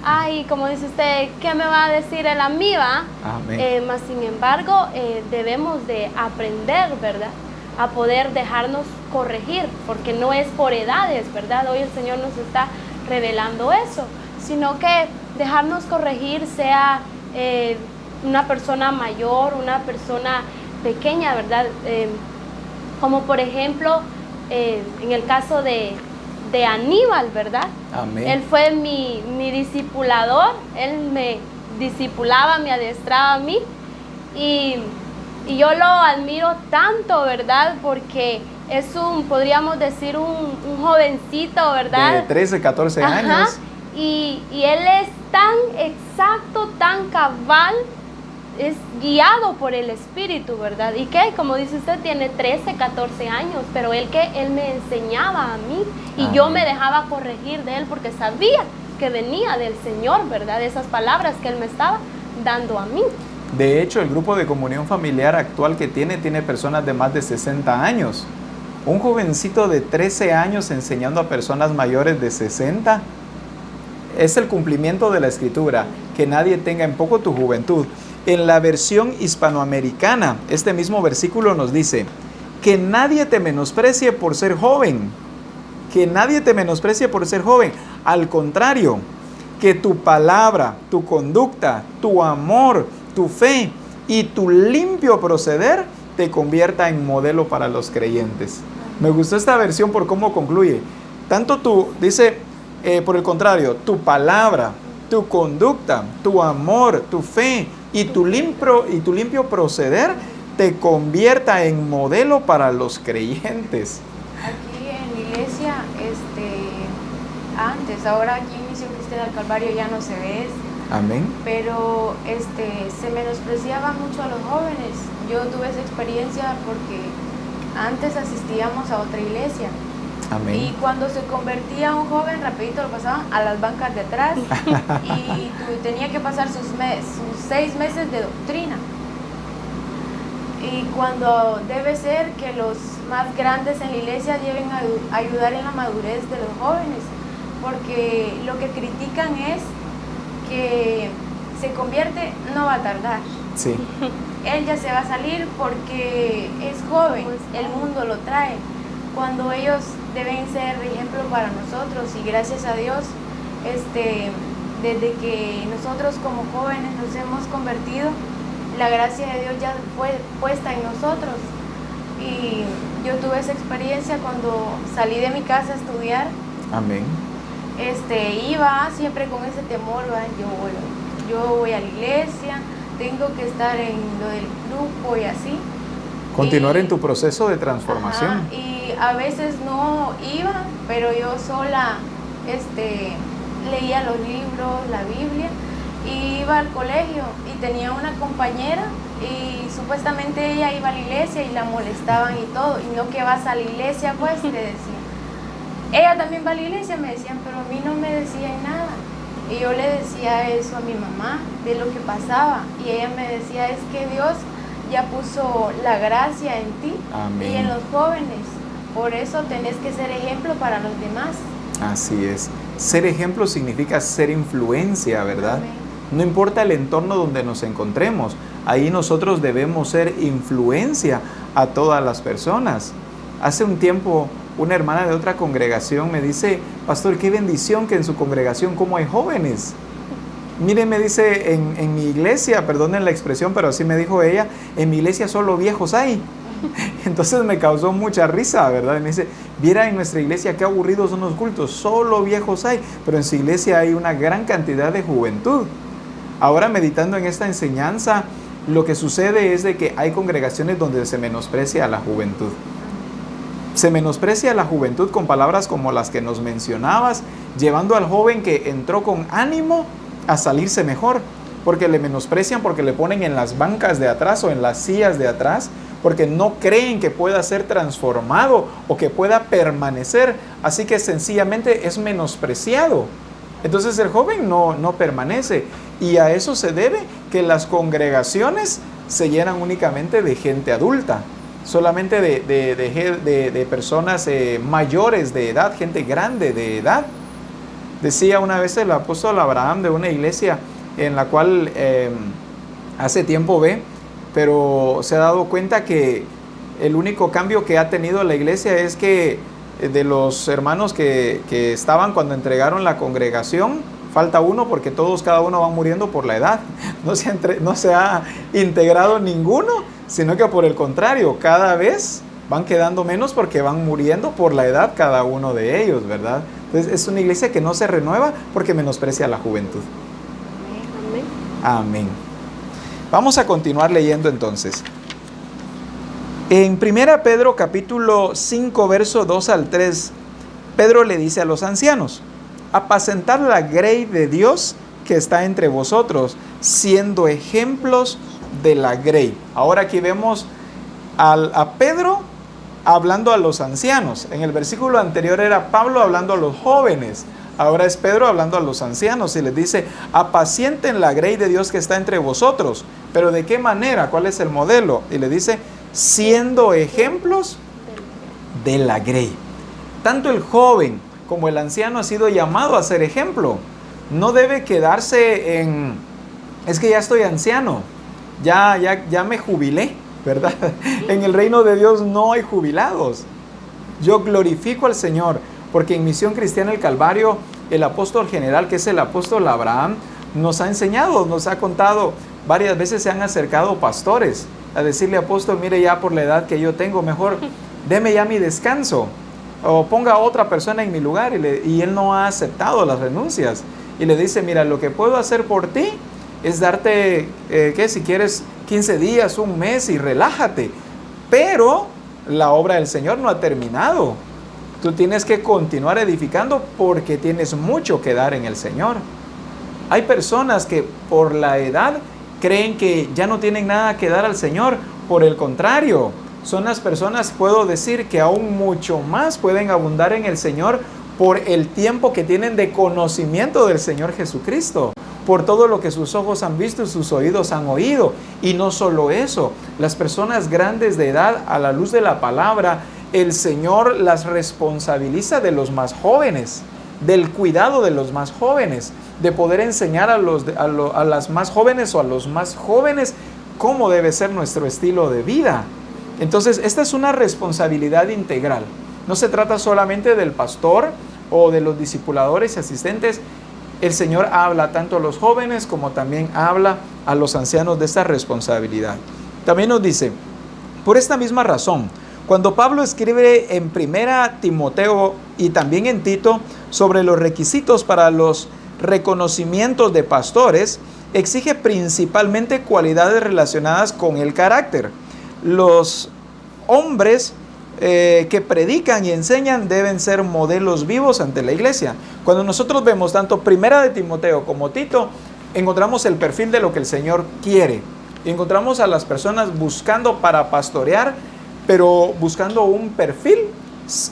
Ay, como dice usted, ¿qué me va a decir él a mí, va? Amén. Mas sin embargo, debemos de aprender, ¿verdad? A poder dejarnos corregir, porque no es por edades, ¿verdad? Hoy el Señor nos está revelando eso, sino que dejarnos corregir sea una persona mayor, una persona pequeña, ¿verdad? Como por ejemplo, en el caso de Aníbal, ¿verdad? Amén. Él fue mi discipulador, él me discipulaba, me adiestraba a mí, y Y yo lo admiro tanto, ¿verdad? Porque es podríamos decir, un jovencito, ¿verdad? De 13, 14 Ajá. años. Y él es tan exacto, tan cabal, es guiado por el Espíritu, ¿verdad? Y que, como dice usted, tiene 13, 14 años, pero él me enseñaba a mí y yo me dejaba corregir de él porque sabía que venía del Señor, ¿verdad? Esas palabras que él me estaba dando a mí. De hecho, el grupo de comunión familiar actual que tiene personas de más de 60 años. Un jovencito de 13 años enseñando a personas mayores de 60. Es el cumplimiento de la Escritura, que nadie tenga en poco tu juventud. En la versión hispanoamericana, este mismo versículo nos dice, que nadie te menosprecie por ser joven. Que nadie te menosprecie por ser joven. Al contrario, que tu palabra, tu conducta, tu amor, tu fe y tu limpio proceder te convierta en modelo para los creyentes. Me gustó esta versión por cómo concluye. Tanto dice, por el contrario, tu palabra, tu conducta, tu amor, tu fe y tu limpio proceder te convierta en modelo para los creyentes. Aquí en la iglesia, antes, ahora aquí en Misión Cristiana del Calvario ya no se ve eso. Amén. Pero se menospreciaba mucho a los jóvenes. Yo tuve esa experiencia porque antes asistíamos a otra iglesia. Amén. Y cuando se convertía un joven, rapidito lo pasaban a las bancas de atrás y tenía que pasar sus 6 meses de doctrina. Y cuando debe ser que los más grandes en la iglesia lleven a ayudar en la madurez de los jóvenes, porque lo que critican es que se convierte, no va a tardar. Sí. Él ya se va a salir porque es joven, el mundo lo trae. Cuando ellos deben ser ejemplo para nosotros, y gracias a Dios, desde que nosotros como jóvenes nos hemos convertido, la gracia de Dios ya fue puesta en nosotros. Y yo tuve esa experiencia cuando salí de mi casa a estudiar. Amén. Iba siempre con ese temor, ¿verdad? Yo voy a la iglesia, tengo que estar en lo del grupo y así. Continuar en tu proceso de transformación. Ajá, y a veces no iba, pero yo sola leía los libros, la Biblia, y iba al colegio y tenía una compañera y supuestamente ella iba a la iglesia y la molestaban y todo, y no que vas a la iglesia, pues, le decían. Ella también va a la iglesia, me decían, pero a mí no me decían nada. Y yo le decía eso a mi mamá, de lo que pasaba, y ella me decía, es que Dios ya puso la gracia en ti. Amén. Y en los jóvenes, por eso tenés que ser ejemplo para los demás. Así es. Ser ejemplo significa ser influencia, ¿verdad? Amén. No importa el entorno donde nos encontremos, ahí nosotros debemos ser influencia a todas las personas. Hace un tiempo una hermana de otra congregación me dice, pastor, qué bendición que en su congregación como hay jóvenes. Mire, me dice, en mi iglesia, perdonen la expresión, pero así me dijo ella, en mi iglesia solo viejos hay. Entonces me causó mucha risa, ¿verdad? Y me dice, viera en nuestra iglesia qué aburridos son los cultos, solo viejos hay, pero en su iglesia hay una gran cantidad de juventud. Ahora, meditando en esta enseñanza, lo que sucede es de que hay congregaciones donde se menosprecia a la juventud. Se menosprecia a la juventud con palabras como las que nos mencionabas, llevando al joven que entró con ánimo a salirse mejor, porque le menosprecian, porque le ponen en las bancas de atrás o en las sillas de atrás, porque no creen que pueda ser transformado o que pueda permanecer, así que sencillamente es menospreciado. Entonces el joven no permanece, y a eso se debe que las congregaciones se llenan únicamente de gente adulta, solamente de personas mayores de edad, gente grande de edad. Decía una vez el apóstol Abraham de una iglesia en la cual hace tiempo ve, pero se ha dado cuenta que el único cambio que ha tenido la iglesia es que de los hermanos que estaban cuando entregaron la congregación, falta uno porque cada uno va muriendo por la edad. No se ha integrado ninguno, sino que por el contrario, cada vez van quedando menos porque van muriendo por la edad cada uno de ellos, ¿verdad? Entonces es una iglesia que no se renueva porque menosprecia a la juventud. Amén. Amén. Vamos a continuar leyendo entonces. En 1 Pedro capítulo 5, verso 2 al 3, Pedro le dice a los ancianos: apacentad la grey de Dios que está entre vosotros, siendo ejemplos de la grey. Ahora aquí vemos a Pedro hablando a los ancianos. En el versículo anterior era Pablo hablando a los jóvenes. Ahora es Pedro hablando a los ancianos y les dice: apacienten la grey de Dios que está entre vosotros. ¿Pero de qué manera? ¿Cuál es el modelo? Y le dice: siendo ejemplos de la grey. Tanto el joven como el anciano ha sido llamado a ser ejemplo. No debe quedarse en: es que ya estoy anciano, ya me jubilé, ¿verdad? En el reino de Dios no hay jubilados. Yo glorifico al Señor, porque en Misión Cristiana El Calvario, el apóstol general, que es el apóstol Abraham, nos ha enseñado, nos ha contado, varias veces se han acercado pastores a decirle: apóstol, mire, ya por la edad que yo tengo, mejor deme ya mi descanso, o ponga a otra persona en mi lugar. Y él no ha aceptado las renuncias. Y le dice: mira, lo que puedo hacer por ti es darte, si quieres, 15 días, un mes, y relájate. Pero la obra del Señor no ha terminado. Tú tienes que continuar edificando porque tienes mucho que dar en el Señor. Hay personas que por la edad creen que ya no tienen nada que dar al Señor. Por el contrario, son las personas, puedo decir, que aún mucho más pueden abundar en el Señor por el tiempo que tienen de conocimiento del Señor Jesucristo, por todo lo que sus ojos han visto y sus oídos han oído. Y no solo eso, las personas grandes de edad, a la luz de la palabra, el Señor las responsabiliza de los más jóvenes, del cuidado de los más jóvenes, de poder enseñar a las más jóvenes o a los más jóvenes cómo debe ser nuestro estilo de vida. Entonces, esta es una responsabilidad integral. No se trata solamente del pastor o de los discipuladores y asistentes. El Señor habla tanto a los jóvenes como también habla a los ancianos de esta responsabilidad. También nos dice: por esta misma razón, cuando Pablo escribe en 1 Timoteo y también en Tito sobre los requisitos para los reconocimientos de pastores, exige principalmente cualidades relacionadas con el carácter. Los hombres que predican y enseñan deben ser modelos vivos ante la iglesia. Cuando nosotros vemos tanto 1 de Timoteo como Tito, encontramos el perfil de lo que el Señor quiere. Encontramos a las personas buscando para pastorear, pero buscando un perfil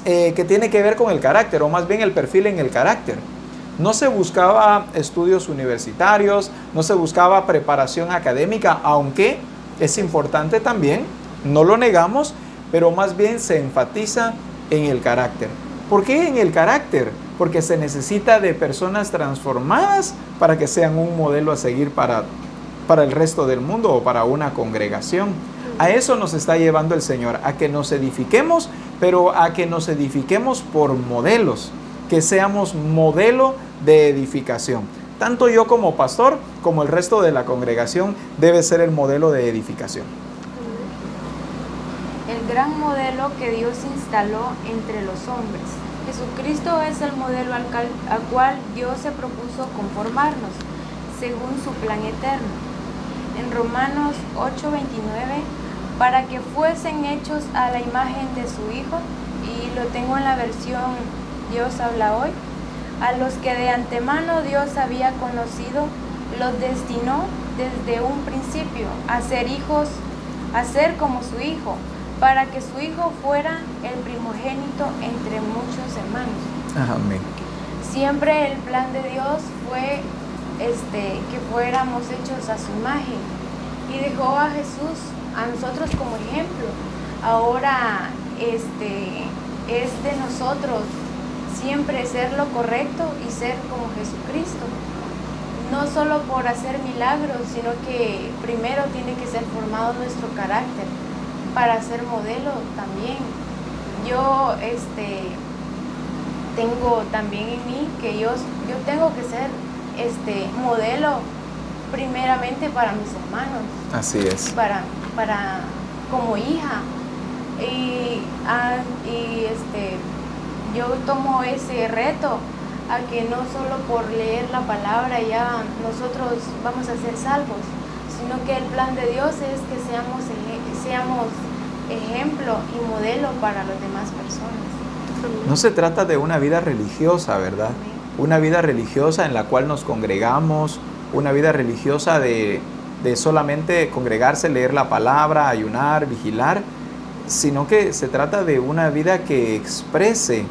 que tiene que ver con el carácter, o más bien el perfil en el carácter. No se buscaba estudios universitarios, no se buscaba preparación académica, aunque es importante también, no lo negamos, pero más bien se enfatiza en el carácter. ¿Por qué en el carácter? Porque se necesita de personas transformadas para que sean un modelo a seguir para el resto del mundo o para una congregación. A eso nos está llevando el Señor, a que nos edifiquemos, pero a que nos edifiquemos por modelos, que seamos modelo de edificación. Tanto yo como pastor, como el resto de la congregación, debe ser el modelo de edificación. El gran modelo que Dios instaló entre los hombres. Jesucristo es el modelo al cual Dios se propuso conformarnos, según su plan eterno. En Romanos 8:29, para que fuesen hechos a la imagen de su Hijo, y lo tengo en la versión Dios habla hoy, a los que de antemano Dios había conocido, los destinó desde un principio a ser hijos, a ser como su Hijo, para que su Hijo fuera el primogénito entre muchos hermanos. Amén. Siempre el plan de Dios fue que fuéramos hechos a su imagen, y dejó a Jesús a nosotros como ejemplo. Ahora es de nosotros siempre ser lo correcto y ser como Jesucristo, no solo por hacer milagros, sino que primero tiene que ser formado nuestro carácter para ser modelo también. Yo tengo también en mí que yo tengo que ser modelo primeramente para mis hermanos. Así es. Para como hija. Yo tomo ese reto a que no solo por leer la palabra ya nosotros vamos a ser salvos, sino que el plan de Dios es que seamos ejemplo y modelo para las demás personas. No se trata de una vida religiosa, ¿verdad? Amén. Una vida religiosa en la cual nos congregamos, una vida religiosa de solamente congregarse, leer la palabra, ayunar, vigilar, sino que se trata de una vida que exprese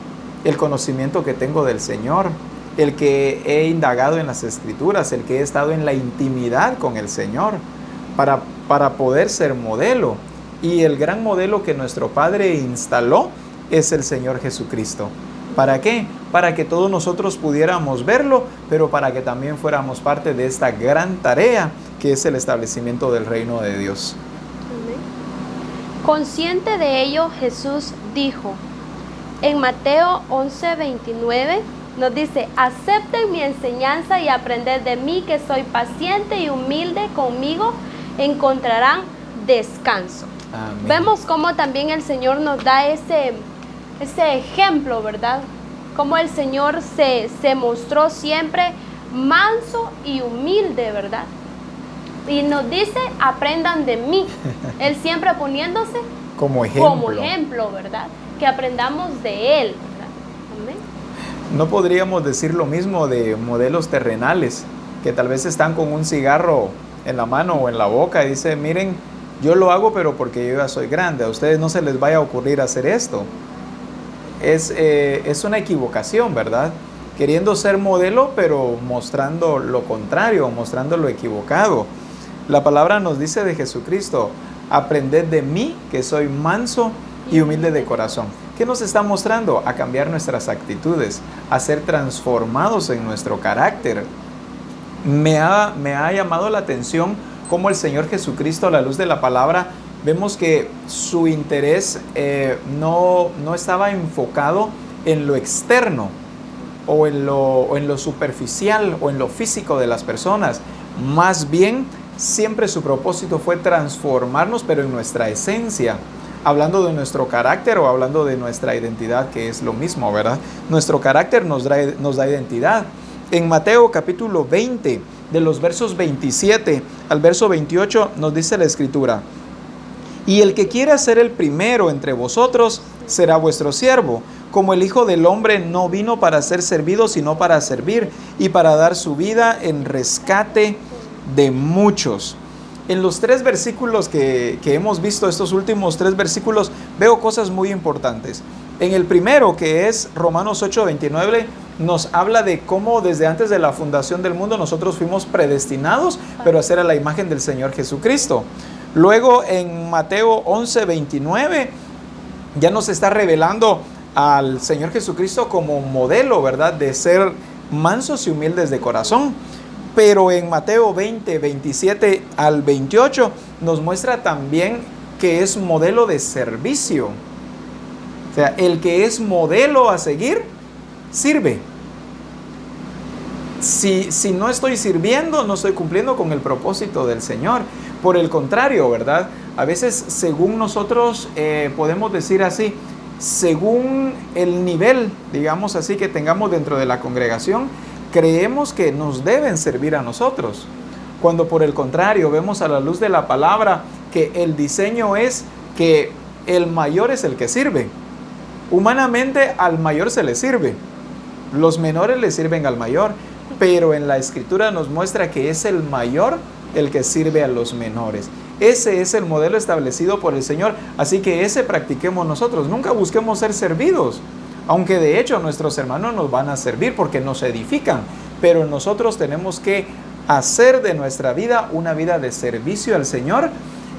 el conocimiento que tengo del Señor, el que he indagado en las Escrituras, el que he estado en la intimidad con el Señor, para poder ser modelo. Y el gran modelo que nuestro Padre instaló es el Señor Jesucristo. ¿Para qué? Para que todos nosotros pudiéramos verlo, pero para que también fuéramos parte de esta gran tarea que es el establecimiento del reino de Dios. Consciente de ello, Jesús dijo, en Mateo 11:29, nos dice, acepten mi enseñanza y aprended de mí, que soy paciente y humilde, conmigo encontrarán descanso. Amén. Vemos cómo también el Señor nos da ese ejemplo, ¿verdad? Cómo el Señor se mostró siempre manso y humilde, ¿verdad? Y nos dice, aprendan de mí. Él siempre poniéndose Como ejemplo. como ejemplo, ¿verdad? Que aprendamos de Él, ¿verdad? Amén. No podríamos decir lo mismo de modelos terrenales, que tal vez están con un cigarro en la mano o en la boca y dice, miren, yo lo hago pero porque yo ya soy grande, a ustedes no se les vaya a ocurrir hacer esto. Es una equivocación, ¿verdad? Queriendo ser modelo pero mostrando lo contrario, mostrando lo equivocado. La palabra nos dice de Jesucristo, aprended de mí que soy manso y humilde de corazón. ¿Qué nos está mostrando? A cambiar nuestras actitudes, a ser transformados en nuestro carácter. Me ha llamado la atención cómo el Señor Jesucristo, a la luz de la palabra, vemos que su interés no estaba enfocado en lo externo o en lo superficial o en lo físico de las personas. Más bien, siempre su propósito fue transformarnos, pero en nuestra esencia. Hablando de nuestro carácter o hablando de nuestra identidad, que es lo mismo, ¿verdad? Nuestro carácter nos da identidad. En Mateo capítulo 20, de los versos 27 al verso 28, nos dice la Escritura, y el que quiera ser el primero entre vosotros será vuestro siervo, como el Hijo del Hombre no vino para ser servido, sino para servir y para dar su vida en rescate de muchos. En los 3 versículos que hemos visto, estos últimos 3 versículos, veo cosas muy importantes. En el primero, que es Romanos 8:29, nos habla de cómo desde antes de la fundación del mundo nosotros fuimos predestinados, pero a ser a la imagen del Señor Jesucristo. Luego en Mateo 11:29 ya nos está revelando al Señor Jesucristo como modelo, ¿verdad? De ser mansos y humildes de corazón. Pero en Mateo 20, 27 al 28 nos muestra también que es modelo de servicio. O sea, el que es modelo a seguir, sirve. Si no estoy sirviendo, no estoy cumpliendo con el propósito del Señor. Por el contrario, ¿verdad? A veces, según nosotros podemos decir así, según el nivel, digamos así, que tengamos dentro de la congregación, creemos que nos deben servir a nosotros, cuando por el contrario vemos a la luz de la palabra que el diseño es que el mayor es el que sirve. Humanamente al mayor se le sirve, los menores le sirven al mayor, pero en la Escritura nos muestra que es el mayor el que sirve a los menores. Ese es el modelo establecido por el Señor, así que ese practiquemos nosotros. Nunca busquemos ser servidos, aunque de hecho nuestros hermanos nos van a servir porque nos edifican, pero nosotros tenemos que hacer de nuestra vida una vida de servicio al Señor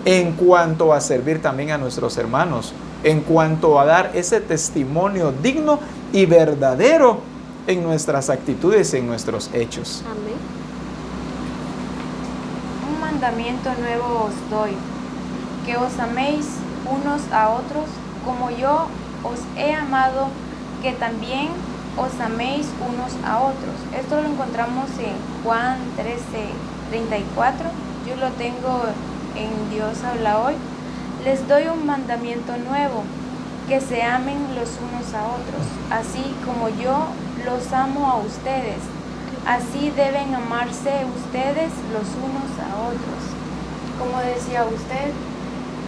en cuanto a servir también a nuestros hermanos, en cuanto a dar ese testimonio digno y verdadero en nuestras actitudes y en nuestros hechos. Amén. Un mandamiento nuevo os doy, que os améis unos a otros como yo os he amado, que también os améis unos a otros. Esto lo encontramos en Juan 13:34. Yo lo tengo en Dios habla hoy. Les doy un mandamiento nuevo, que se amen los unos a otros, así como yo los amo a ustedes. Así deben amarse ustedes los unos a otros. Como decía usted,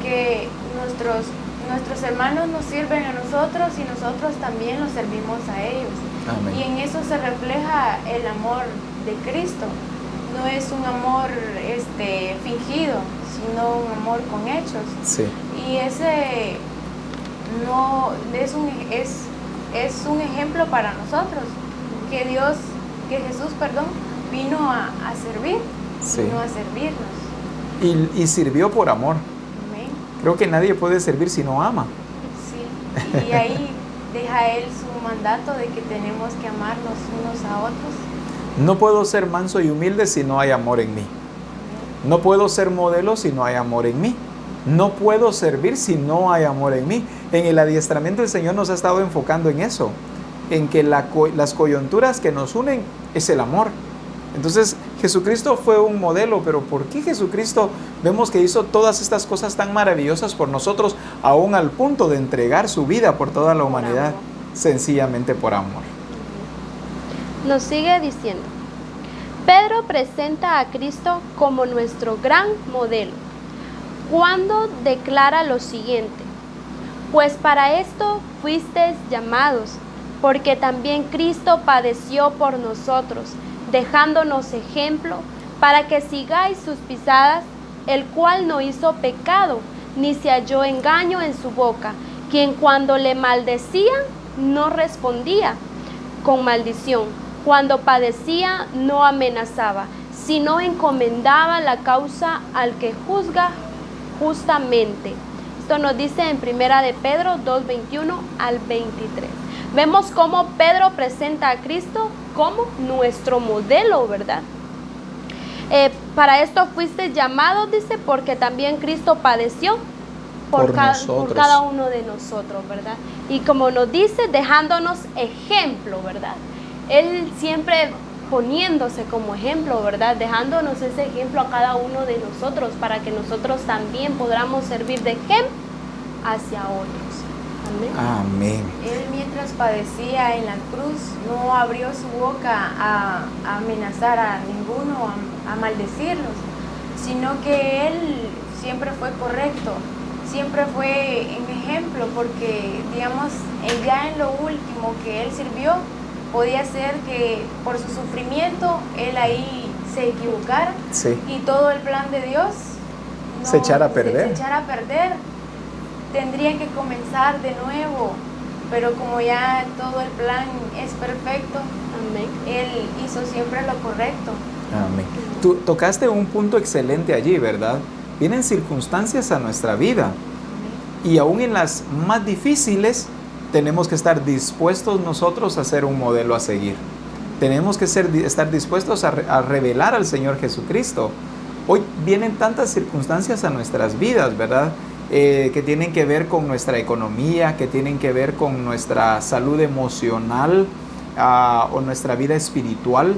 que nuestros nuestros hermanos nos sirven a nosotros y nosotros también los servimos a ellos. Amén. Y en eso se refleja el amor de Cristo. No es un amor fingido, sino un amor con hechos. Sí. Y ese no es un ejemplo para nosotros, que Jesús, vino a servir, Sí. vino a servirnos. Y sirvió por amor. Amén. Creo que nadie puede servir si no ama. Sí. Y ahí deja Él su mandato de que tenemos que amarnos unos a otros. No puedo ser manso y humilde si no hay amor en mí. No puedo ser modelo si no hay amor en mí. No puedo servir si no hay amor en mí. En el adiestramiento el Señor nos ha estado enfocando en eso, en que las coyunturas que nos unen es el amor. Entonces Jesucristo fue un modelo, pero ¿por qué Jesucristo vemos que hizo todas estas cosas tan maravillosas por nosotros, aún al punto de entregar su vida por toda la humanidad? Sencillamente por amor. Nos sigue diciendo, Pedro presenta a Cristo como nuestro gran modelo, cuando declara lo siguiente: pues para esto fuisteis llamados, porque también Cristo padeció por nosotros, dejándonos ejemplo, para que sigáis sus pisadas, el cual no hizo pecado, ni se halló engaño en su boca, quien cuando le maldecían no respondía con maldición, cuando padecía no amenazaba, sino encomendaba la causa al que juzga justamente. Esto nos dice en Primera de Pedro 2:21 al 23. Vemos cómo Pedro presenta a Cristo como nuestro modelo, ¿verdad? Para esto fuiste llamados, dice, porque también Cristo padeció por cada uno de nosotros, ¿verdad? Y como nos dice, dejándonos ejemplo, ¿verdad? Él siempre poniéndose como ejemplo, ¿verdad? Dejándonos ese ejemplo a cada uno de nosotros para que nosotros también podamos servir de ejemplo hacia otros. Amén. Amén. Él, mientras padecía en la cruz, no abrió su boca a amenazar a ninguno, a maldecirlos, sino que él siempre fue correcto, siempre fue un ejemplo, porque digamos, ya en lo último que él sirvió, podía ser que por su sufrimiento él ahí se equivocara, Sí. y todo el plan de Dios Se echara a perder. se echara a perder. Tendría que comenzar de nuevo, pero como ya todo el plan es perfecto, Amén. Él hizo siempre lo correcto. Amén. Tú tocaste un punto excelente allí, ¿verdad? Vienen circunstancias a nuestra vida y aún en las más difíciles tenemos que estar dispuestos nosotros a ser un modelo a seguir. Tenemos que estar dispuestos a revelar al Señor Jesucristo. Hoy vienen tantas circunstancias a nuestras vidas, ¿verdad? Que tienen que ver con nuestra economía, que tienen que ver con nuestra salud emocional o nuestra vida espiritual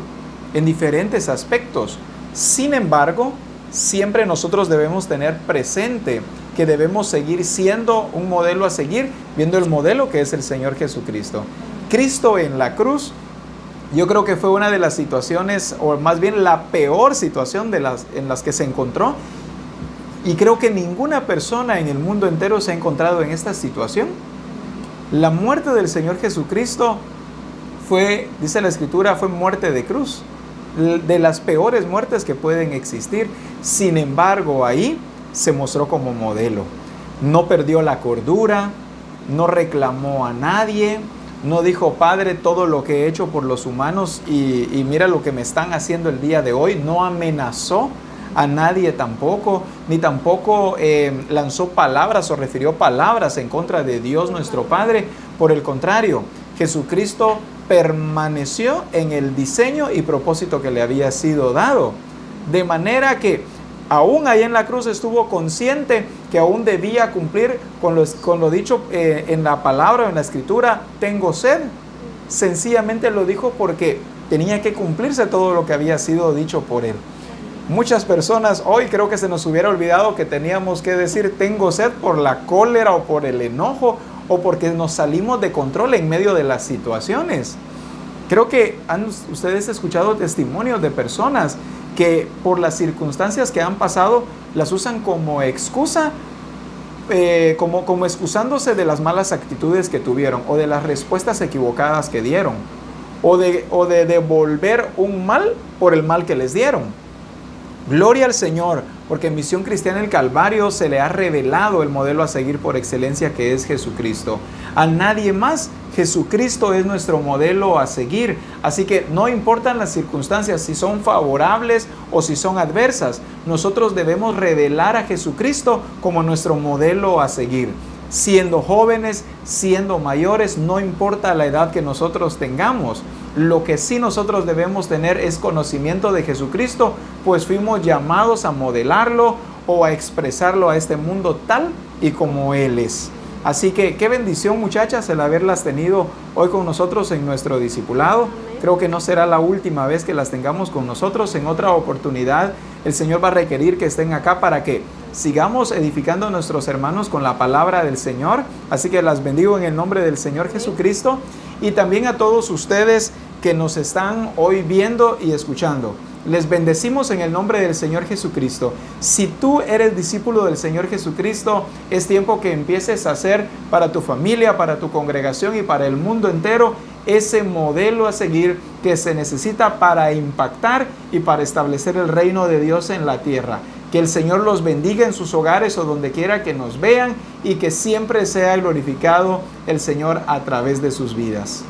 en diferentes aspectos. Sin embargo, siempre nosotros debemos tener presente que debemos seguir siendo un modelo a seguir, viendo el modelo que es el Señor Jesucristo. Cristo en la cruz, yo creo que fue una de las situaciones, o más bien la peor situación en las que se encontró. Y creo que ninguna persona en el mundo entero se ha encontrado en esta situación. La muerte del Señor Jesucristo fue, dice la Escritura, fue muerte de cruz, de las peores muertes que pueden existir. Sin embargo, ahí se mostró como modelo. No perdió la cordura, no reclamó a nadie, no dijo: Padre, todo lo que he hecho por los humanos y mira lo que me están haciendo el día de hoy. No amenazó a nadie tampoco, ni tampoco lanzó palabras o refirió palabras en contra de Dios nuestro Padre. Por el contrario, Jesucristo permaneció en el diseño y propósito que le había sido dado. De manera que aún ahí en la cruz estuvo consciente que aún debía cumplir con lo dicho en la palabra o en la Escritura: tengo sed. Sencillamente lo dijo porque tenía que cumplirse todo lo que había sido dicho por él. Muchas personas hoy creo que se nos hubiera olvidado que teníamos que decir tengo sed por la cólera o por el enojo o porque nos salimos de control en medio de las situaciones. Creo que han ustedes escuchado testimonios de personas que por las circunstancias que han pasado las usan como excusa como excusándose de las malas actitudes que tuvieron o de las respuestas equivocadas que dieron o de devolver un mal por el mal que les dieron. Gloria al Señor, porque en Misión Cristiana El Calvario se le ha revelado el modelo a seguir por excelencia, que es Jesucristo. A nadie más, Jesucristo es nuestro modelo a seguir. Así que no importan las circunstancias, si son favorables o si son adversas, nosotros debemos revelar a Jesucristo como nuestro modelo a seguir. Siendo jóvenes, siendo mayores, no importa la edad que nosotros tengamos. Lo que sí nosotros debemos tener es conocimiento de Jesucristo, pues fuimos llamados a modelarlo o a expresarlo a este mundo tal y como Él es. Así que qué bendición, muchachas, el haberlas tenido hoy con nosotros en nuestro discipulado. Creo que no será la última vez que las tengamos con nosotros. En otra oportunidad el Señor va a requerir que estén acá para que sigamos edificando a nuestros hermanos con la palabra del Señor. Así que las bendigo en el nombre del Señor Jesucristo, y también a todos ustedes que nos están hoy viendo y escuchando. Les bendecimos en el nombre del Señor Jesucristo. Si tú eres discípulo del Señor Jesucristo, es tiempo que empieces a hacer para tu familia, para tu congregación y para el mundo entero ese modelo a seguir que se necesita para impactar y para establecer el reino de Dios en la tierra. Que el Señor los bendiga en sus hogares o donde quiera que nos vean, y que siempre sea glorificado el Señor a través de sus vidas.